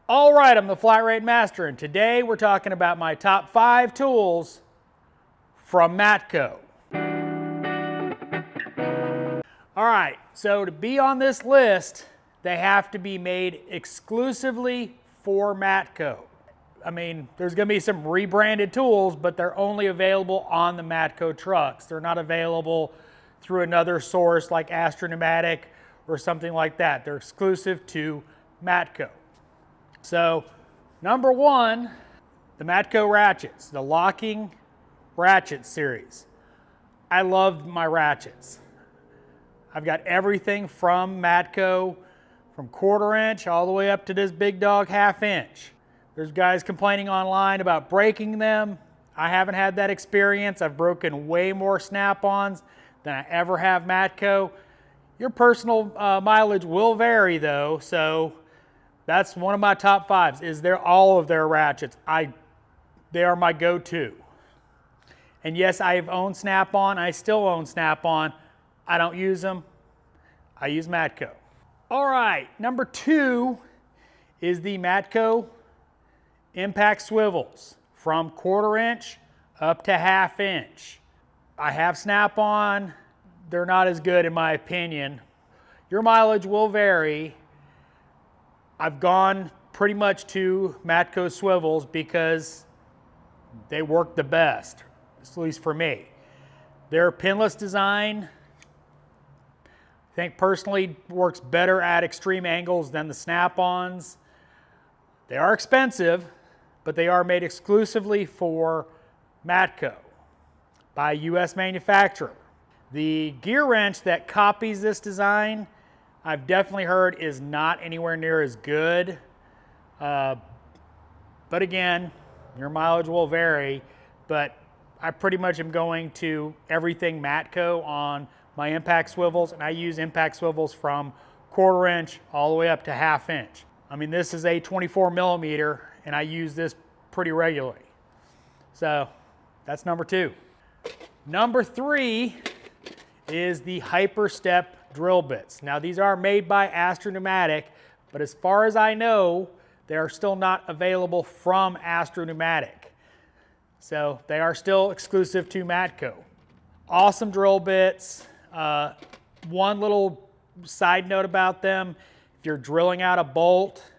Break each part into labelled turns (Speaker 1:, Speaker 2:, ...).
Speaker 1: All right, I'm the Flat Rate Master, and today we're talking about my top 5 tools from Matco. All right, so to be on this list, they have to be made exclusively for Matco. I mean, there's going to be some rebranded tools, but they're only available on the Matco trucks. They're not available through another source like Astro Pneumatic or something like that. They're exclusive to Matco. So, number 1, the Matco Ratchets, the locking ratchet series. I love my ratchets. I've got everything from Matco, from 1/4 inch all the way up to this big dog 1/2 inch. There's guys complaining online about breaking them. I haven't had that experience. I've broken way more snap-ons than I ever have Matco. Your personal mileage will vary though, so that's one of my top 5s, is all of their ratchets. They are my go-to. And yes, I've owned Snap-on. I still own Snap-on. I don't use them. I use Matco. All right, number 2 is the Matco Impact Swivels from 1/4 inch up to 1/2 inch. I have Snap-on. They're not as good in my opinion. Your mileage will vary. I've gone pretty much to Matco Swivels because they work the best, at least for me. Their pinless design, I think personally, works better at extreme angles than the Snap-ons. They are expensive, but they are made exclusively for Matco by a US manufacturer. The gear wrench that copies this design, I've definitely heard is not anywhere near as good. But again, your mileage will vary, but I pretty much am going to everything Matco on my impact swivels, and I use impact swivels from 1/4 inch all the way up to 1/2 inch. I mean, this is a 24 millimeter, and I use this pretty regularly. So that's number 2. Number 3 is the HyperStep drill bits. Now these are made by Astro Pneumatic, but as far as I know, they are still not available from Astro Pneumatic. So they are still exclusive to Matco. Awesome drill bits. One little side note about them, if you're drilling out a bolt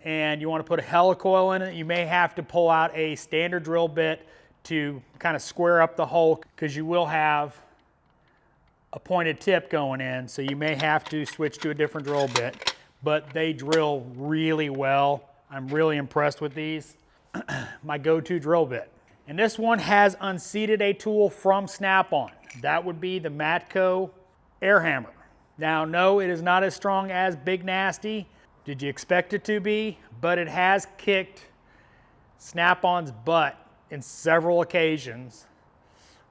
Speaker 1: and you want to put a helicoil in it, you may have to pull out a standard drill bit to kind of square up the hole, because you will have a pointed tip going in, so you may have to switch to a different drill bit, but they drill really well. I'm really impressed with these. My go-to drill bit. And this one has unseated a tool from Snap-on. That would be the Matco air hammer. Now, no, it is not as strong as Big Nasty. Did you expect it to be? But it has kicked Snap-on's butt in several occasions.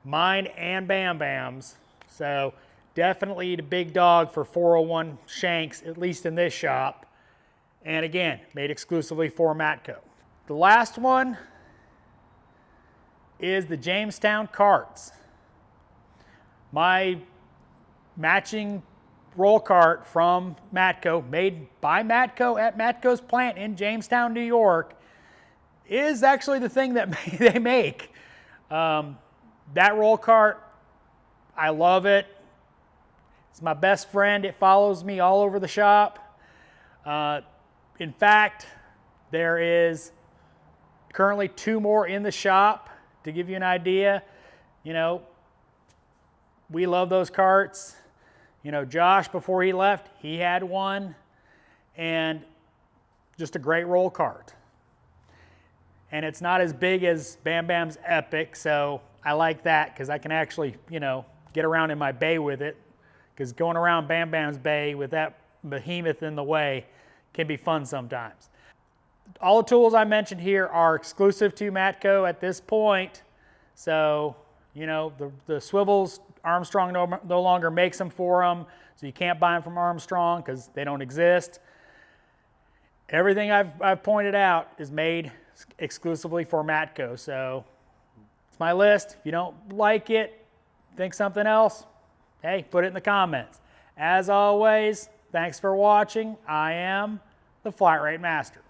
Speaker 1: Mine and Bam Bam's. So definitely the big dog for 401 shanks, at least in this shop. And again, made exclusively for Matco. The last one is the Jamestown carts. My matching roll cart from Matco, made by Matco at Matco's plant in Jamestown, New York, is actually the thing that they make. That roll cart, I love it. It's my best friend. It follows me all over the shop. In fact, there is currently 2 more in the shop. To give you an idea, you know, we love those carts. You know, Josh, before he left, he had one, and just a great roll cart. And it's not as big as Bam Bam's Epic, so I like that because I can actually, you know, get around in my bay with it, because going around Bam Bam's bay with that behemoth in the way can be fun sometimes. All the tools I mentioned here are exclusive to Matco at this point. So, you know, the swivels, Armstrong no longer makes them for them, so you can't buy them from Armstrong because they don't exist. Everything I've pointed out is made exclusively for Matco, so it's my list. If you don't like it, think something else, hey, put it in the comments. As always, thanks for watching. I am the Flat Rate Master.